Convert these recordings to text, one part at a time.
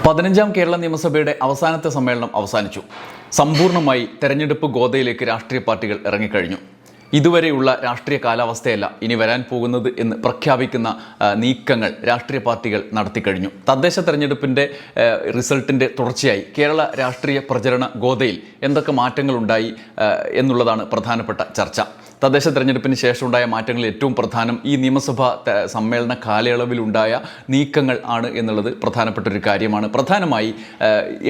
15ാം കേരള നിയമസഭയുടെ അവസാനത്തെ സമ്മേളനം അവസാനിച്ചു. സമ്പൂർണ്ണമായി തെരഞ്ഞെടുപ്പ് ഗോതയിലേക്ക് രാഷ്ട്രീയ പാർട്ടികൾ ഇറങ്ങിക്കഴിഞ്ഞു. ഇതുവരെയുള്ള രാഷ്ട്രീയ കാലാവസ്ഥയല്ല ഇനി വരാൻ പോകുന്നത് എന്ന് പ്രഖ്യാപിക്കുന്ന നീക്കങ്ങൾ രാഷ്ട്രീയ പാർട്ടികൾ നടത്തിക്കഴിഞ്ഞു. തദ്ദേശ തെരഞ്ഞെടുപ്പിൻ്റെ റിസൾട്ടിൻ്റെ തുടർച്ചയായി കേരള രാഷ്ട്രീയ പ്രചരണ ഗോതയിൽ എന്തൊക്കെ മാറ്റങ്ങളുണ്ടായി എന്നുള്ളതാണ് പ്രധാനപ്പെട്ട ചർച്ച. തദ്ദേശ തെരഞ്ഞെടുപ്പിന് ശേഷമുണ്ടായ മാറ്റങ്ങളിൽ ഏറ്റവും പ്രധാനം ഈ നിയമസഭാ സമ്മേളന കാലയളവിലുണ്ടായ നീക്കങ്ങൾ ആണ് എന്നുള്ളത് പ്രധാനപ്പെട്ട ഒരു കാര്യമാണ്. പ്രധാനമായി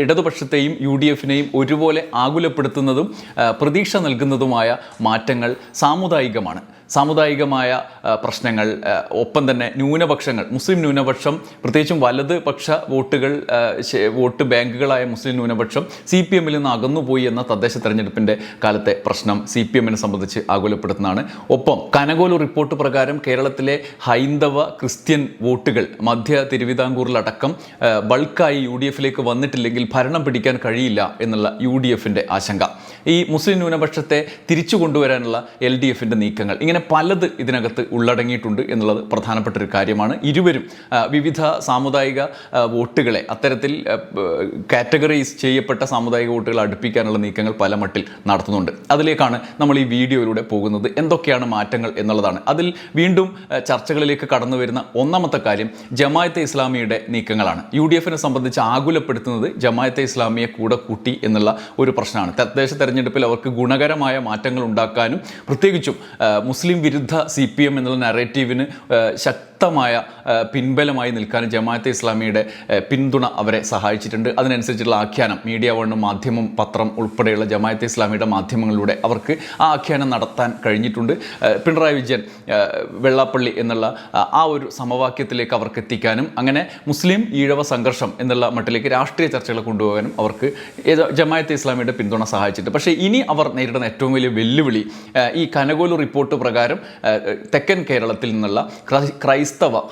ഇടതുപക്ഷത്തെയും UDFനെയും ഒരുപോലെ ആകുലപ്പെടുത്തുന്നതും പ്രതീക്ഷ നൽകുന്നതുമായ മാറ്റങ്ങൾ സാമുദായികമാണ്. സാമുദായികമായ പ്രശ്നങ്ങൾ, ഒപ്പം തന്നെ ന്യൂനപക്ഷങ്ങൾ, മുസ്ലിം ന്യൂനപക്ഷം, പ്രത്യേകിച്ചും വലത് പക്ഷ വോട്ട് ബാങ്കുകളായ മുസ്ലിം ന്യൂനപക്ഷം CPMൽ നിന്ന് അകന്നുപോയി എന്ന തദ്ദേശ തെരഞ്ഞെടുപ്പിൻ്റെ കാലത്തെ പ്രശ്നം CPMനെ സംബന്ധിച്ച് ആകുലപ്പെടുത്തുന്നതാണ്. ഒപ്പം കനകോലു റിപ്പോർട്ട് പ്രകാരം കേരളത്തിലെ ഹൈന്ദവ ക്രിസ്ത്യൻ വോട്ടുകൾ മധ്യ തിരുവിതാംകൂറിലടക്കം ബൾക്കായി UDFലേക്ക് വന്നിട്ടില്ലെങ്കിൽ ഭരണം പിടിക്കാൻ കഴിയില്ല എന്നുള്ള UDFൻ്റെ ആശങ്ക, ഈ മുസ്ലിം ന്യൂനപക്ഷത്തെ തിരിച്ചു കൊണ്ടുവരാനുള്ള LDFൻ്റെ നീക്കങ്ങൾ, ഇങ്ങനെ പലത് ഇതിനകത്ത് ഉള്ളടങ്ങിയിട്ടുണ്ട് എന്നുള്ളത് പ്രധാനപ്പെട്ട ഒരു കാര്യമാണ്. ഇരുവരും വിവിധ സാമുദായിക വോട്ടുകളെ അത്തരത്തിൽ കാറ്റഗറൈസ് ചെയ്യപ്പെട്ട സാമുദായിക വോട്ടുകൾ അടുപ്പിക്കാനുള്ള നീക്കങ്ങൾ പല മട്ടിൽ നടത്തുന്നുണ്ട്. അതിലേക്കാണ് നമ്മൾ ഈ വീഡിയോയിലൂടെ പോകുന്നത്. എന്തൊക്കെയാണ് മാറ്റങ്ങൾ എന്നുള്ളതാണ്. അതിൽ വീണ്ടും ചർച്ചകളിലേക്ക് കടന്നു വരുന്ന ഒന്നാമത്തെ കാര്യം ജമാഅത്തെ ഇസ്ലാമിയുടെ നീക്കങ്ങളാണ്. UDFനെ സംബന്ധിച്ച് ആകുലപ്പെടുത്തുന്നത് ജമാഅത്തെ ഇസ്ലാമിയെ കൂടെ കൂട്ടി എന്നുള്ള ഒരു പ്രശ്നമാണ്. തദ്ദേശ തെരഞ്ഞെടുപ്പിൽ അവർക്ക് ഗുണകരമായ മാറ്റങ്ങൾ ഉണ്ടാക്കാനും പ്രത്യേകിച്ചും മുസ്ലിം വിരുദ്ധ CPM എന്നുള്ള നറേറ്റീവിന് ശക്തമായ പിൻബലമായി നിൽക്കാനും ജമാഅത്തെ ഇസ്ലാമിയുടെ പിന്തുണ അവരെ സഹായിച്ചിട്ടുണ്ട്. അതിനനുസരിച്ചുള്ള ആഖ്യാനം മീഡിയ വൺ, മാധ്യമം, പത്രം ഉൾപ്പെടെയുള്ള ജമാഅത്തെ ഇസ്ലാമിയുടെ മാധ്യമങ്ങളിലൂടെ അവർക്ക് ആ ആഖ്യാനം നടത്താൻ കഴിഞ്ഞിട്ടുണ്ട്. പിണറായി വിജയൻ വെള്ളാപ്പള്ളി എന്നുള്ള ആ ഒരു സമവാക്യത്തിലേക്ക് അവർക്ക് എത്തിക്കാനും അങ്ങനെ മുസ്ലിം ഈഴവ സംഘർഷം എന്നുള്ള മട്ടിലേക്ക് രാഷ്ട്രീയ ചർച്ചകൾ കൊണ്ടുപോകാനും അവർക്ക് ജമാഅത്തെ ഇസ്ലാമിയുടെ പിന്തുണ സഹായിച്ചിട്ടുണ്ട്. പക്ഷേ ഇനി അവർ നേരിടുന്ന ഏറ്റവും വലിയ വെല്ലുവിളി ഈ കനകോലു റിപ്പോർട്ട് പ്രകാരം തെക്കൻ കേരളത്തിൽ നിന്നുള്ള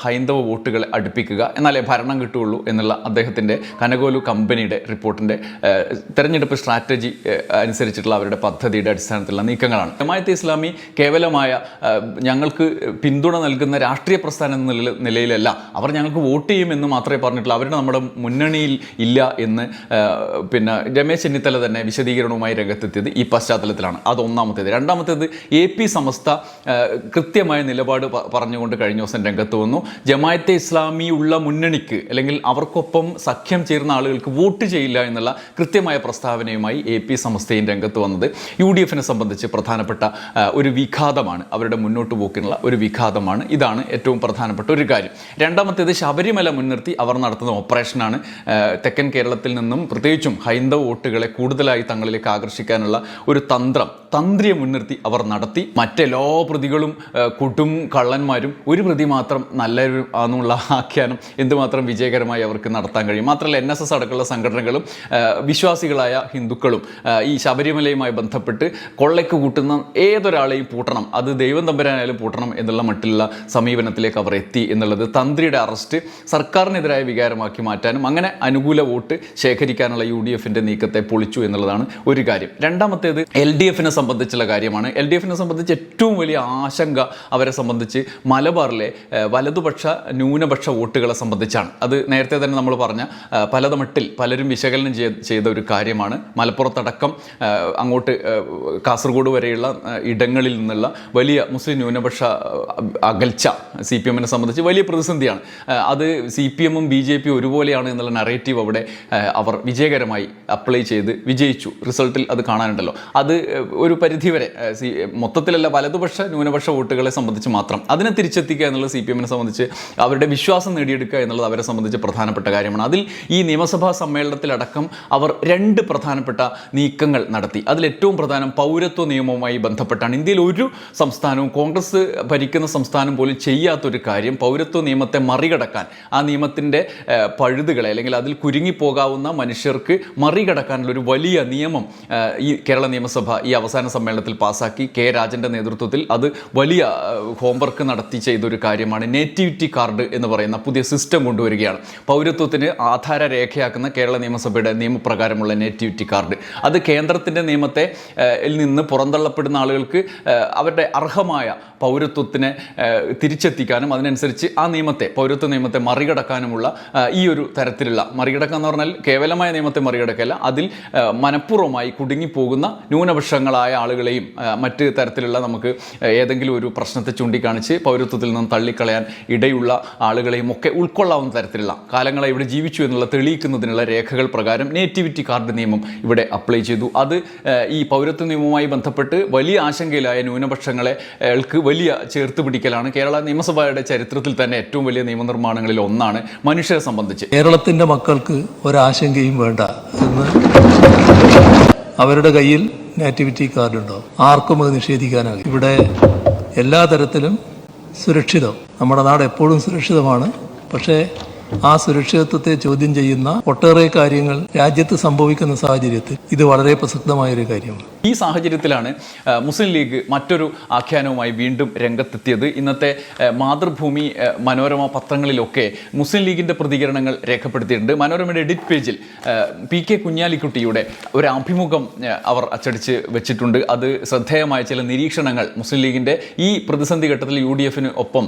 ഹൈന്ദവ വോട്ടുകളെ അടുപ്പിക്കുക, എന്നാലേ ഭരണം കിട്ടുകയുള്ളൂ എന്നുള്ള അദ്ദേഹത്തിൻ്റെ കനകോലു കമ്പനിയുടെ റിപ്പോർട്ടിൻ്റെ തെരഞ്ഞെടുപ്പ് സ്ട്രാറ്റജി അനുസരിച്ചിട്ടുള്ള അവരുടെ പദ്ധതിയുടെ അടിസ്ഥാനത്തിലുള്ള നീക്കങ്ങളാണ്. ജമാഅത്തെ ഇസ്ലാമി കേവലമായ ഞങ്ങൾക്ക് പിന്തുണ നൽകുന്ന രാഷ്ട്രീയ പ്രസ്ഥാനം എന്ന നിലയിലല്ല, അവർ ഞങ്ങൾക്ക് വോട്ട് ചെയ്യുമെന്ന് മാത്രമേ പറഞ്ഞിട്ടുള്ളൂ, അവരുടെ നമ്മുടെ മുന്നണിയിൽ ഇല്ല എന്ന് രമേശ് ചെന്നിത്തല തന്നെ വിശദീകരണവുമായി രംഗത്തെത്തിയത് ഈ പശ്ചാത്തലത്തിലാണ്. അതൊന്നാമത്തേത്. രണ്ടാമത്തേത് AP സമസ്ത കൃത്യമായ നിലപാട് പറഞ്ഞുകൊണ്ട് കഴിഞ്ഞ ദിവസം രംഗത്ത് വന്നു. ജമാഅത്തെ ഇസ്ലാമി ഉള്ള മുന്നണിക്ക് അല്ലെങ്കിൽ അവർക്കൊപ്പം സഖ്യം ചേർന്ന ആളുകൾക്ക് വോട്ട് ചെയ്യില്ല എന്നുള്ള കൃത്യമായ പ്രസ്താവനയുമായി AP സമസ്തയും രംഗത്ത് വന്നത് UDFനെ സംബന്ധിച്ച് പ്രധാനപ്പെട്ട ഒരു വിഘാതമാണ്, അവരുടെ മുന്നോട്ട് പോക്കിനുള്ള ഒരു വിഘാതമാണ്. ഇതാണ് ഏറ്റവും പ്രധാനപ്പെട്ട ഒരു കാര്യം. രണ്ടാമത്തേത് ശബരിമല മുൻനിർത്തി അവർ നടത്തുന്ന ഓപ്പറേഷനാണ്. തെക്കൻ കേരളത്തിൽ നിന്നും പ്രത്യേകിച്ചും ഹൈന്ദവ വോട്ടുകളെ കൂടുതലായി തങ്ങളിലേക്ക് ആകർഷിക്കാനുള്ള ഒരു തന്ത്രിയെ മുൻനിർത്തി അവർ നടത്തി. മറ്റെല്ലാ പ്രതികളും കൊടും കള്ളന്മാരും, ഒരു പ്രതി മാത്രം നല്ലൊരു ആണെന്നുള്ള ആഖ്യാനം എന്തുമാത്രം വിജയകരമായി അവർക്ക് നടത്താൻ കഴിയും. മാത്രമല്ല NSS അടക്കമുള്ള സംഘടനകളും വിശ്വാസികളായ ഹിന്ദുക്കളും ഈ ശബരിമലയുമായി ബന്ധപ്പെട്ട് കൊള്ളയ്ക്ക് കൂട്ടുന്ന ഏതൊരാളെയും പൂട്ടണം, അത് ദൈവം തമ്പുരാനായാലും പൂട്ടണം എന്നുള്ള മട്ടിലുള്ള സമീപനത്തിലേക്ക് അവർ എത്തി എന്നുള്ളത് തന്ത്രിയുടെ അറസ്റ്റ് സർക്കാരിനെതിരായ വികാരമാക്കി മാറ്റാനും അങ്ങനെ അനുകൂല വോട്ട് ശേഖരിക്കാനുള്ള UDFൻ്റെ നീക്കത്തെ പൊളിച്ചു എന്നുള്ളതാണ് ഒരു കാര്യം. രണ്ടാമത്തേത് LDFനെ സംബന്ധിച്ചുള്ള കാര്യമാണ്. LDFനെ സംബന്ധിച്ച് ഏറ്റവും വലിയ ആശങ്ക അവരെ സംബന്ധിച്ച് മലബാറിലെ വലതുപക്ഷ ന്യൂനപക്ഷ വോട്ടുകളെ സംബന്ധിച്ചാണ്. അത് നേരത്തെ തന്നെ നമ്മൾ പറഞ്ഞ പലതമട്ടിൽ പലരും വിശകലനം ചെയ്ത ഒരു കാര്യമാണ്. മലപ്പുറത്തടക്കം അങ്ങോട്ട് കാസർഗോഡ് വരെയുള്ള ഇടങ്ങളിൽ നിന്നുള്ള വലിയ മുസ്ലിം ന്യൂനപക്ഷ അകൽച്ച CPMനെ സംബന്ധിച്ച് വലിയ പ്രതിസന്ധിയാണ്. അത് CPMും BJP ഒരുപോലെയാണ് എന്നുള്ള നറേറ്റീവ് അവിടെ അവർ വിജയകരമായി അപ്ലൈ ചെയ്ത് വിജയിച്ചു. റിസൾട്ടിൽ അത് കാണാനുണ്ടല്ലോ. അത് ഒരു പരിധിവരെ മൊത്തത്തിലല്ല, വലതുപക്ഷ ന്യൂനപക്ഷ വോട്ടുകളെ സംബന്ധിച്ച് മാത്രം അതിനെ തിരിച്ചെത്തിക്കുക എന്നുള്ളത് CPMനെ സംബന്ധിച്ച് അവരുടെ വിശ്വാസം നേടിയെടുക്കുക എന്നുള്ളത് അവരെ സംബന്ധിച്ച് പ്രധാനപ്പെട്ട കാര്യമാണ്. അതിൽ ഈ നിയമസഭാ സമ്മേളനത്തിലടക്കം അവർ 2 പ്രധാനപ്പെട്ട നീക്കങ്ങൾ നടത്തി. അതിലേറ്റവും പ്രധാനം പൗരത്വ നിയമവുമായി ബന്ധപ്പെട്ടാണ്. ഇന്ത്യയിൽ ഒരു സംസ്ഥാനവും, കോൺഗ്രസ് ഭരിക്കുന്ന സംസ്ഥാനം പോലും ചെയ്യാത്തൊരു കാര്യം, പൗരത്വ നിയമത്തെ മറികടക്കാൻ, ആ നിയമത്തിൻ്റെ പഴുതുകളെ അല്ലെങ്കിൽ അതിൽ കുരുങ്ങിപ്പോകാവുന്ന മനുഷ്യർക്ക് മറികടക്കാനുള്ള ഒരു വലിയ നിയമം ഈ കേരള നിയമസഭ ഈ അവസാന സമ്മേളനത്തിൽ പാസ്സാക്കി. K. രാജൻ്റെ നേതൃത്വത്തിൽ അത് വലിയ ഹോംവർക്ക് നടത്തി ചെയ്തൊരു കാര്യമാണ്. നേറ്റിവിറ്റി കാർഡ് എന്ന് പറയുന്ന പുതിയ സിസ്റ്റം കൊണ്ടുവരികയാണ്. പൗരത്വത്തിന് ആധാര രേഖയാക്കുന്ന കേരള നിയമസഭയുടെ നിയമപ്രകാരമുള്ള നേറ്റിവിറ്റി കാർഡ്, അത് കേന്ദ്രത്തിൻ്റെ നിയമത്തെ നിന്ന് പുറന്തള്ളപ്പെടുന്ന ആളുകൾക്ക് അവരുടെ അർഹമായ പൗരത്വത്തിനെ തിരിച്ചെത്തിക്കാനും അതിനനുസരിച്ച് ആ നിയമത്തെ പൗരത്വ നിയമത്തെ മറികടക്കാനുമുള്ള ഈ ഒരു തരത്തിലുള്ള മറികടക്കുക എന്ന് പറഞ്ഞാൽ കേവലമായ നിയമത്തെ മറികടക്കല്ല, അതിൽ മനഃപൂർവ്വമായി കുടുങ്ങിപ്പോകുന്ന ന്യൂനപക്ഷങ്ങളായ ആളുകളെയും മറ്റ് തരത്തിലുള്ള നമുക്ക് ഏതെങ്കിലും ഒരു പ്രശ്നത്തെ ചൂണ്ടിക്കാണിച്ച് പൗരത്വത്തിൽ നിന്ന് തള്ളിക്കളയാൻ ഇടയുള്ള ആളുകളെയും ഒക്കെ ഉൾക്കൊള്ളാവുന്ന തരത്തിലുള്ള കാലങ്ങളെ ഇവിടെ ജീവിച്ചു എന്നുള്ള തെളിയിക്കുന്നതിനുള്ള രേഖകൾ പ്രകാരം നേറ്റിവിറ്റി കാർഡ് നിയമം ഇവിടെ അപ്ലൈ ചെയ്തു. അത് ഈ പൗരത്വ നിയമവുമായി ബന്ധപ്പെട്ട് വലിയ ആശങ്കയിലായ ന്യൂനപക്ഷങ്ങൾക്ക് വലിയ ചേർത്ത് പിടിക്കലാണ്. കേരള നിയമസഭയുടെ ചരിത്രത്തിൽ തന്നെ ഏറ്റവും വലിയ നിയമനിർമ്മാണങ്ങളിൽ ഒന്നാണ് മനുഷ്യരെ സംബന്ധിച്ച്. കേരളത്തിൻ്റെ മക്കൾക്ക് ഒരാശങ്കയും വേണ്ട എന്ന് അവരുടെ കയ്യിൽ നേറ്റിവിറ്റി കാർഡുണ്ടോ, ആർക്കും അത് നിഷേധിക്കാനാകും. ഇവിടെ എല്ലാ തരത്തിലും സുരക്ഷിതം, നമ്മുടെ നാട് എപ്പോഴും സുരക്ഷിതമാണ്. പക്ഷേ ആ സുരക്ഷിതത്വത്തെ ചോദ്യം ചെയ്യുന്ന ഒട്ടേറെ കാര്യങ്ങൾ രാജ്യത്ത് സംഭവിക്കുന്ന സാഹചര്യത്തിൽ ഇത് വളരെ പ്രസക്തമായൊരു കാര്യമാണ്. ഈ സാഹചര്യത്തിലാണ് മുസ്ലിം ലീഗ് മറ്റൊരു ആഖ്യാനവുമായി വീണ്ടും രംഗത്തെത്തിയത്. ഇന്നത്തെ മാതൃഭൂമി, മനോരമ പത്രങ്ങളിലൊക്കെ മുസ്ലിം ലീഗിൻ്റെ പ്രതികരണങ്ങൾ രേഖപ്പെടുത്തിയിട്ടുണ്ട്. മനോരമയുടെ എഡിറ്റ് പേജിൽ PK കുഞ്ഞാലിക്കുട്ടിയുടെ ഒരു അഭിമുഖം അവർ അച്ചടിച്ച് വെച്ചിട്ടുണ്ട്. അത് ശ്രദ്ധേയമായ ചില നിരീക്ഷണങ്ങൾ മുസ്ലിം ലീഗിൻ്റെ ഈ പ്രതിസന്ധി ഘട്ടത്തിൽ UDF-ന് ഒപ്പം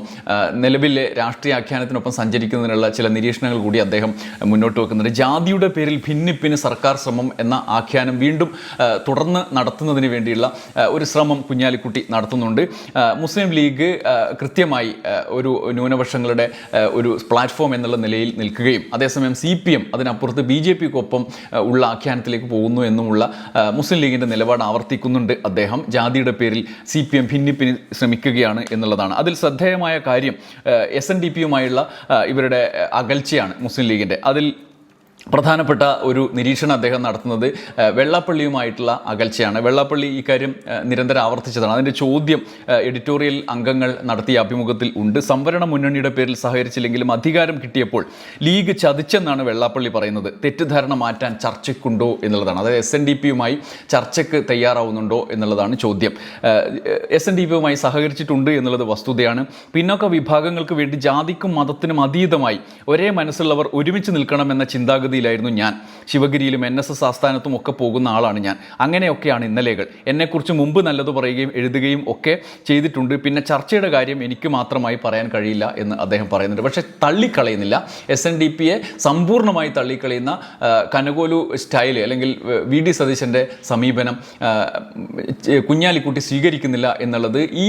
നിലവിലെ രാഷ്ട്രീയ ആഖ്യാനത്തിനൊപ്പം സഞ്ചരിക്കുന്നതിനുള്ള ചില നിരീക്ഷണങ്ങൾ കൂടി അദ്ദേഹം മുന്നോട്ട് വെക്കുന്നുണ്ട്. ജാതിയുടെ പേരിൽ ഭിന്നിപ്പിന് സർക്കാർ ശ്രമം എന്ന ആഖ്യാനം വീണ്ടും തുടർന്ന് നടത്തുന്നതിന് വേണ്ടിയുള്ള ഒരു ശ്രമം കുഞ്ഞാലിക്കുട്ടി നടത്തുന്നുണ്ട്. മുസ്ലിം ലീഗ് കൃത്യമായി ഒരു ന്യൂനപക്ഷങ്ങളുടെ ഒരു പ്ലാറ്റ്ഫോം എന്നുള്ള നിലയിൽ നിൽക്കുകയും അതേസമയം CPM അതിനപ്പുറത്ത് BJP-ക്കൊപ്പം ഉള്ള ആഖ്യാനത്തിലേക്ക് പോകുന്നു എന്നുമുള്ള മുസ്ലിം ലീഗിൻ്റെ നിലപാട് ആവർത്തിക്കുന്നുണ്ട് അദ്ദേഹം. ജാതിയുടെ പേരിൽ CPM ഭിന്നിപ്പിന് ശ്രമിക്കുകയാണ് എന്നുള്ളതാണ്. അതിൽ ശ്രദ്ധേയമായ കാര്യം SNDP-യുമായുള്ള ഇവരുടെ അകൽച്ചയാണ് മുസ്ലിം ലീഗിൻ്റെ. അതിൽ പ്രധാനപ്പെട്ട ഒരു നിരീക്ഷണം അദ്ദേഹം നടത്തുന്നത് വെള്ളാപ്പള്ളിയുമായിട്ടുള്ള അകൽച്ചയാണ്. വെള്ളാപ്പള്ളി ഇക്കാര്യം നിരന്തരം ആവർത്തിച്ചതാണ്. അതിൻ്റെ ചോദ്യം എഡിറ്റോറിയൽ അംഗങ്ങൾ നടത്തിയ അഭിമുഖത്തിൽ ഉണ്ട്. സംവരണ മുന്നണിയുടെ പേരിൽ സഹകരിച്ചില്ലെങ്കിലും അധികാരം കിട്ടിയപ്പോൾ ലീഗ് ചതിച്ചെന്നാണ് വെള്ളാപ്പള്ളി പറയുന്നത്. തെറ്റിദ്ധാരണ മാറ്റാൻ ചർച്ചയ്ക്കുണ്ടോ എന്നുള്ളതാണ്. അതായത് SNDP-യുമായി ചർച്ചയ്ക്ക് തയ്യാറാവുന്നുണ്ടോ എന്നുള്ളതാണ് ചോദ്യം. SNDP-യുമായി സഹകരിച്ചിട്ടുണ്ട് എന്നുള്ളത് വസ്തുതയാണ്. പിന്നോക്ക വിഭാഗങ്ങൾക്ക് വേണ്ടി ജാതിക്കും മതത്തിനും അതീതമായി ഒരേ മനസ്സുള്ളവർ ഒരുമിച്ച് നിൽക്കണമെന്ന ചിന്താഗതി ായിരുന്നു ഞാൻ. ശിവഗിരിയിലും NSS ആസ്ഥാനത്തും ഒക്കെ പോകുന്ന ആളാണ് ഞാൻ. അങ്ങനെയൊക്കെയാണ് ഇന്നലെകൾ. എന്നെക്കുറിച്ച് മുമ്പ് നല്ലത് പറയുകയും എഴുതുകയും ഒക്കെ ചെയ്തിട്ടുണ്ട്. പിന്നെ ചർച്ചയുടെ കാര്യം എനിക്ക് മാത്രമായി പറയാൻ കഴിയില്ല എന്ന് അദ്ദേഹം പറയുന്നുണ്ട്. പക്ഷേ തള്ളിക്കളയുന്നില്ല. SNDP-യെ സമ്പൂർണ്ണമായി തള്ളിക്കളയുന്ന കനകോലു സ്റ്റൈല് അല്ലെങ്കിൽ VD സതീശൻ്റെ സമീപനം കുഞ്ഞാലിക്കുട്ടി സ്വീകരിക്കുന്നില്ല എന്നുള്ളത് ഈ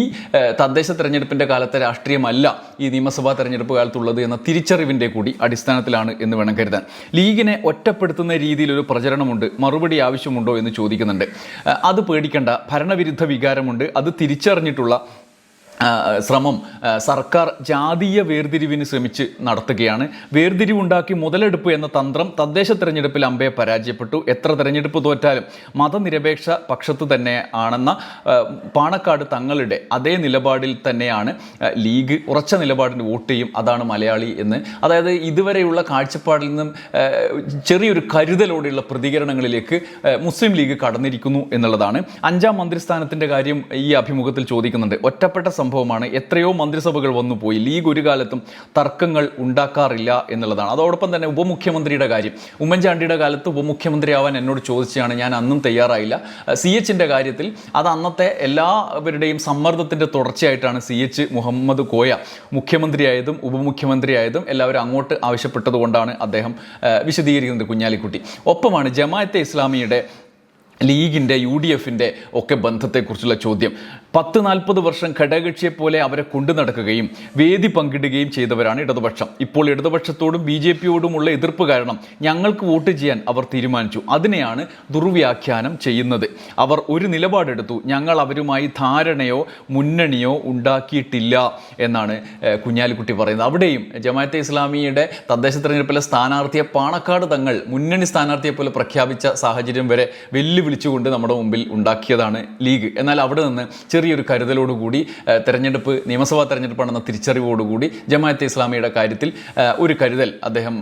തദ്ദേശ തെരഞ്ഞെടുപ്പിൻ്റെ കാലത്തെ രാഷ്ട്രീയമല്ല ഈ നിയമസഭാ തെരഞ്ഞെടുപ്പ് കാലത്തുള്ളത് എന്ന തിരിച്ചറിവിൻ്റെ കൂടി അടിസ്ഥാനത്തിലാണ് എന്ന് വേണം കരുതാൻ. ലീഗിനെ ഒറ്റപ്പെടുത്തുന്ന രീതിയിലൊരു പ്രചരണമുണ്ട്, മറുപടി ആവശ്യമുണ്ടോ എന്ന് ചോദിക്കുന്നുണ്ട്. അത് പേടിക്കേണ്ട, ഭരണവിരുദ്ധ വികാരമുണ്ട്. അത് തിരിച്ചറിഞ്ഞിട്ടുള്ള ശ്രമം സർക്കാർ ജാതീയ വേർതിരിവിന് ശ്രമിച്ച് നടത്തുകയാണ്. വേർതിരിവുണ്ടാക്കി മുതലെടുപ്പ് എന്ന തന്ത്രം തദ്ദേശ തെരഞ്ഞെടുപ്പിൽ അമ്പെ പരാജയപ്പെട്ടു. എത്ര തെരഞ്ഞെടുപ്പ് തോറ്റാലും മതനിരപേക്ഷ പക്ഷത്ത് തന്നെ ആണെന്ന പാണക്കാട് തങ്ങളുടെ അതേ നിലപാടിൽ തന്നെയാണ് ലീഗ്. ഉറച്ച നിലപാടിന് വോട്ട് ചെയ്യും, അതാണ് മലയാളി എന്ന്. അതായത് ഇതുവരെയുള്ള കാഴ്ചപ്പാടിൽ നിന്നും ചെറിയൊരു കരുതലോടെയുള്ള പ്രതികരണങ്ങളിലേക്ക് മുസ്ലിം ലീഗ് കടന്നിരിക്കുന്നു എന്നുള്ളതാണ്. 5ാം മന്ത്രിസ്ഥാനത്തിൻ്റെ കാര്യം ഈ അഭിമുഖത്തിൽ ചോദിക്കുന്നുണ്ട്. ഒറ്റപ്പെട്ട സംഭവമാണ്. എത്രയോ മന്ത്രിസഭകൾ വന്നുപോയി. ലീഗ് ഒരു കാലത്തും തർക്കങ്ങൾ ഉണ്ടാക്കാറില്ല എന്നുള്ളതാണ്. അതോടൊപ്പം തന്നെ ഉപമുഖ്യമന്ത്രിയുടെ കാര്യം, ഉമ്മൻചാണ്ടിയുടെ കാലത്ത് ഉപമുഖ്യമന്ത്രിയാവാൻ എന്നോട് ചോദിച്ചാണ്, ഞാൻ അന്നും തയ്യാറായില്ല. CH-ൻ്റെ കാര്യത്തിൽ അത് അന്നത്തെ എല്ലാവരുടെയും സമ്മർദ്ദത്തിൻ്റെ തുടർച്ചയായിട്ടാണ് CH മുഹമ്മദ് കോയ മുഖ്യമന്ത്രിയായതും ഉപമുഖ്യമന്ത്രിയായതും എല്ലാവരും അങ്ങോട്ട് ആവശ്യപ്പെട്ടതുകൊണ്ടാണ് അദ്ദേഹം വിശദീകരിക്കുന്നത് കുഞ്ഞാലിക്കുട്ടി. ഒപ്പമാണ് ജമാഅത്തെ ഇസ്ലാമിയുടെ ലീഗിൻ്റെ UDF-ൻ്റെ ഒക്കെ ബന്ധത്തെക്കുറിച്ചുള്ള ചോദ്യം. 10-40 വർഷം ഘടകകക്ഷിയെ പോലെ അവരെ കൊണ്ടു നടക്കുകയും വേദി പങ്കിടുകയും ചെയ്തവരാണ് ഇടതുപക്ഷം. ഇപ്പോൾ ഇടതുപക്ഷത്തോടും BJP-യോടുമുള്ള എതിർപ്പ് കാരണം ഞങ്ങൾക്ക് വോട്ട് ചെയ്യാൻ അവർ തീരുമാനിച്ചു. അതിനെയാണ് ദുർവ്യാഖ്യാനം ചെയ്യുന്നത്. അവർ ഒരു നിലപാടെടുത്തു. ഞങ്ങൾ അവരുമായി ധാരണയോ മുന്നണിയോ ഉണ്ടാക്കിയിട്ടില്ല എന്നാണ് കുഞ്ഞാലിക്കുട്ടി പറയുന്നത്. അവിടെയും ജമാഅത്തെ ഇസ്ലാമിയുടെ തദ്ദേശ തെരഞ്ഞെടുപ്പിലെ സ്ഥാനാർത്ഥിയെ പാണക്കാട് തങ്ങൾ മുന്നണി സ്ഥാനാർത്ഥിയെ പോലെ പ്രഖ്യാപിച്ച സാഹചര്യം വരെ വെല്ലുവിളിച്ചുകൊണ്ട് നമ്മുടെ മുമ്പിൽ ഉണ്ടാക്കിയതാണ് ലീഗ്. എന്നാൽ അവിടെ നിന്ന് ചെറിയൊരു കരുതലോടുകൂടി നിയമസഭാ തെരഞ്ഞെടുപ്പാണെന്ന തിരിച്ചറിവോടുകൂടി ജമാഅത്തെ ഇസ്ലാമിയുടെ കാര്യത്തിൽ ഒരു കരുതൽ അദ്ദേഹം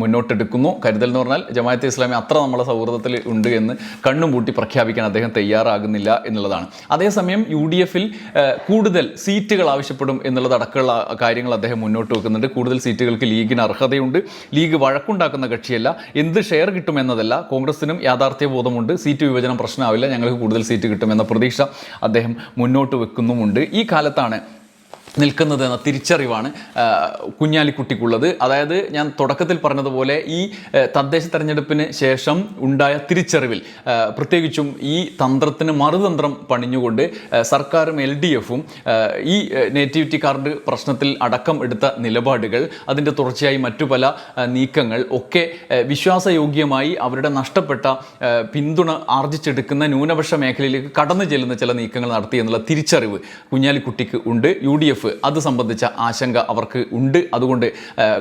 മുന്നോട്ടെടുക്കുന്നു. കരുതൽ എന്ന് പറഞ്ഞാൽ ജമാഅത്തെ ഇസ്ലാമി അത്ര നമ്മളെ സൗഹൃദത്തിൽ ഉണ്ട് എന്ന് കണ്ണും പൂട്ടി പ്രഖ്യാപിക്കാൻ അദ്ദേഹം തയ്യാറാകുന്നില്ല എന്നുള്ളതാണ്. അതേസമയം UDF-ൽ കൂടുതൽ സീറ്റുകൾ ആവശ്യപ്പെടും എന്നുള്ളതടക്കമുള്ള കാര്യങ്ങൾ അദ്ദേഹം മുന്നോട്ട് വെക്കുന്നുണ്ട്. കൂടുതൽ സീറ്റുകൾക്ക് ലീഗിന് അർഹതയുണ്ട്. ലീഗ് വഴക്കുണ്ടാക്കുന്ന കക്ഷിയല്ല. എന്ത് ഷെയർ കിട്ടുമെന്നതല്ല, കോൺഗ്രസിനും യാഥാർത്ഥ്യബോധമുണ്ട്. സീറ്റ് വിഭജനം പ്രശ്നമാവില്ല, ഞങ്ങൾക്ക് കൂടുതൽ സീറ്റ് കിട്ടുമെന്ന പ്രതീക്ഷ അദ്ദേഹം മുന്നോട്ട് വെക്കുന്നുമുണ്ട്. ഈ കാലത്താണ് നിൽക്കുന്നതെന്ന തിരിച്ചറിവാണ് കുഞ്ഞാലിക്കുട്ടിക്കുള്ളത്. അതായത് ഞാൻ തുടക്കത്തിൽ പറഞ്ഞതുപോലെ ഈ തദ്ദേശ തെരഞ്ഞെടുപ്പിന് ശേഷം ഉണ്ടായ തിരിച്ചറിവിൽ പ്രത്യേകിച്ചും ഈ തന്ത്രത്തിന് മറുതന്ത്രം പണിഞ്ഞുകൊണ്ട് സർക്കാരും LDFും ഈ നേറ്റിവിറ്റി കാർഡ് പ്രശ്നത്തിൽ അടക്കം എടുത്ത നിലപാടുകൾ, അതിൻ്റെ തുടർച്ചയായി മറ്റു പല നീക്കങ്ങൾ ഒക്കെ വിശ്വാസയോഗ്യമായി അവരുടെ നഷ്ടപ്പെട്ട പിന്തുണ ആർജിച്ചെടുക്കുന്ന ന്യൂനപക്ഷ മേഖലയിലേക്ക് കടന്നു ചെല്ലുന്ന ചില നീക്കങ്ങൾ നടത്തി എന്നുള്ള തിരിച്ചറിവ് കുഞ്ഞാലിക്കുട്ടിക്ക് ഉണ്ട്. UDF അത് സംബന്ധിച്ച ആശങ്ക അവർക്ക് ഉണ്ട്. അതുകൊണ്ട്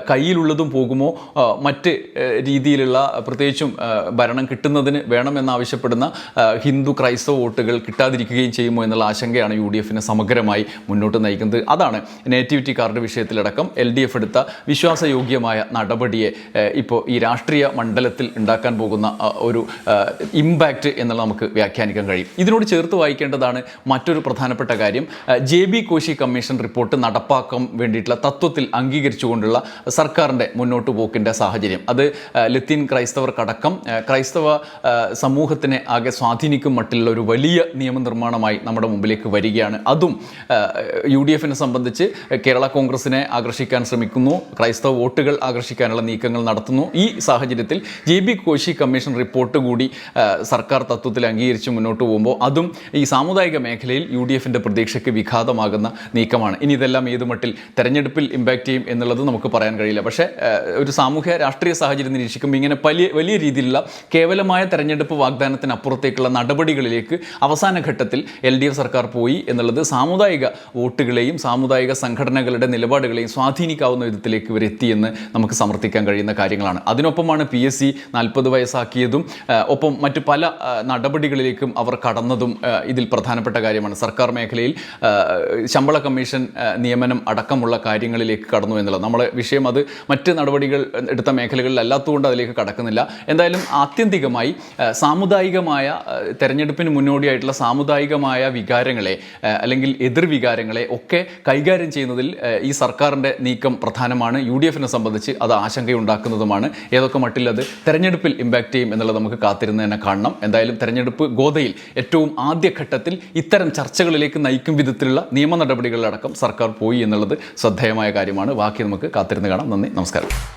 കയ്യിലുള്ളതും പോകുമോ, മറ്റ് രീതിയിലുള്ള പ്രത്യേകിച്ചും ഭരണം കിട്ടുന്നതിന് വേണമെന്നാവശ്യപ്പെടുന്ന ഹിന്ദു ക്രൈസ്തവ വോട്ടുകൾ കിട്ടാതിരിക്കുകയും ചെയ്യുമോ എന്നുള്ള ആശങ്കയാണ് UDFനെ സമഗ്രമായി മുന്നോട്ട് നയിക്കുന്നത്. അതാണ് നേറ്റിവിറ്റി കാർഡ് വിഷയത്തിലടക്കം LDF എടുത്ത വിശ്വാസയോഗ്യമായ നടപടിയെ ഇപ്പോൾ ഈ രാഷ്ട്രീയ മണ്ഡലത്തിൽ ഉണ്ടാക്കാൻ പോകുന്ന ഒരു ഇമ്പാക്റ്റ് എന്നുള്ളത് നമുക്ക് വ്യാഖ്യാനിക്കാൻ കഴിയും. ഇതിനോട് ചേർത്ത് വായിക്കേണ്ടതാണ് മറ്റൊരു പ്രധാനപ്പെട്ട കാര്യം. JB കോശി കമ്മീഷൻ റിപ്പോർട്ട് നടപ്പാക്കാൻ വേണ്ടിയിട്ടുള്ള തത്വത്തിൽ അംഗീകരിച്ചുകൊണ്ടുള്ള സർക്കാരിൻ്റെ മുന്നോട്ട് പോക്കിൻ്റെ സാഹചര്യം. അത് ലത്തീൻ ക്രൈസ്തവർക്കടക്കം ക്രൈസ്തവ സമൂഹത്തിനെ ആകെ സ്വാധീനിക്കും മട്ടിലുള്ള ഒരു വലിയ നിയമനിർമ്മാണമായി നമ്മുടെ മുമ്പിലേക്ക് വരികയാണ്. അതും UDFനെ സംബന്ധിച്ച് കേരള കോൺഗ്രസിനെ ആകർഷിക്കാൻ ശ്രമിക്കുന്നു, ക്രൈസ്തവ വോട്ടുകൾ ആകർഷിക്കാനുള്ള നീക്കങ്ങൾ നടത്തുന്നു. ഈ സാഹചര്യത്തിൽ JB കോശി കമ്മീഷൻ റിപ്പോർട്ട് കൂടി സർക്കാർ തത്വത്തിൽ അംഗീകരിച്ച് മുന്നോട്ട് പോകുമ്പോൾ അതും ഈ സാമുദായിക മേഖലയിൽ UDFൻ്റെ പ്രതീക്ഷയ്ക്ക് വിഘാതമാകുന്ന നീക്കമാണ്. ഇനി ഇതെല്ലാം ഏത് മട്ടിൽ തെരഞ്ഞെടുപ്പിൽ ഇമ്പാക്റ്റ് ചെയ്യും എന്നുള്ളത് നമുക്ക് പറയാൻ കഴിയില്ല. പക്ഷേ ഒരു സാമൂഹ്യ രാഷ്ട്രീയ സാഹചര്യം നിരീക്ഷിക്കുമ്പോൾ ഇങ്ങനെ വലിയ രീതിയിലുള്ള കേവലമായ തെരഞ്ഞെടുപ്പ് വാഗ്ദാനത്തിനപ്പുറത്തേക്കുള്ള നടപടികളിലേക്ക് അവസാന ഘട്ടത്തിൽ LDF സർക്കാർ പോയി എന്നുള്ളത് സാമുദായിക വോട്ടുകളെയും സാമുദായിക സംഘടനകളുടെ നിലപാടുകളെയും സ്വാധീനിക്കാവുന്ന വിധത്തിലേക്ക് ഇവർ എത്തിയെന്ന് നമുക്ക് സമർത്ഥിക്കാൻ കഴിയുന്ന കാര്യങ്ങളാണ്. അതിനൊപ്പമാണ് PSC 40 വയസ്സാക്കിയതും ഒപ്പം മറ്റു പല നടപടികളിലേക്കും അവർ കടന്നതും ഇതിൽ പ്രധാനപ്പെട്ട കാര്യമാണ്. സർക്കാർ മേഖലയിൽ ശമ്പള കമ്മീഷൻ നിയമനം അടക്കമുള്ള കാര്യങ്ങളിലേക്ക് കടന്നു എന്നുള്ളത് നമ്മളെ വിഷയം. അത് മറ്റ് നടപടികൾ എടുത്ത മേഖലകളിൽ അല്ലാത്തതുകൊണ്ട് അതിലേക്ക് കടക്കുന്നില്ല. എന്തായാലും ആത്യന്തികമായി സാമുദായികമായ തെരഞ്ഞെടുപ്പിന് മുന്നോടിയായിട്ടുള്ള സാമുദായികമായ വികാരങ്ങളെ അല്ലെങ്കിൽ എതിർവികാരങ്ങളെ ഒക്കെ കൈകാര്യം ചെയ്യുന്നതിൽ ഈ സർക്കാരിൻ്റെ നീക്കം പ്രധാനമാണ്. UDFനെ സംബന്ധിച്ച് അത് ആശങ്കയുണ്ടാക്കുന്നതുമാണ്. ഏതൊക്കെ മട്ടിൽ അത് തെരഞ്ഞെടുപ്പിൽ ഇമ്പാക്റ്റ് ചെയ്യും എന്നുള്ളത് നമുക്ക് കാത്തിരുന്ന് തന്നെ കാണണം. എന്തായാലും തെരഞ്ഞെടുപ്പ് ഗോതയിൽ ഏറ്റവും ആദ്യഘട്ടത്തിൽ ഇത്തരം ചർച്ചകളിലേക്ക് നയിക്കും വിധത്തിലുള്ള നിയമ നടപടികളിലടക്കം സർക്കാർ പോയി എന്നുള്ളത് ശ്രദ്ധേയമായ കാര്യമാണ്. ബാക്കി നമുക്ക് കാത്തിരുന്ന് കാണാം. നന്ദി, നമസ്കാരം.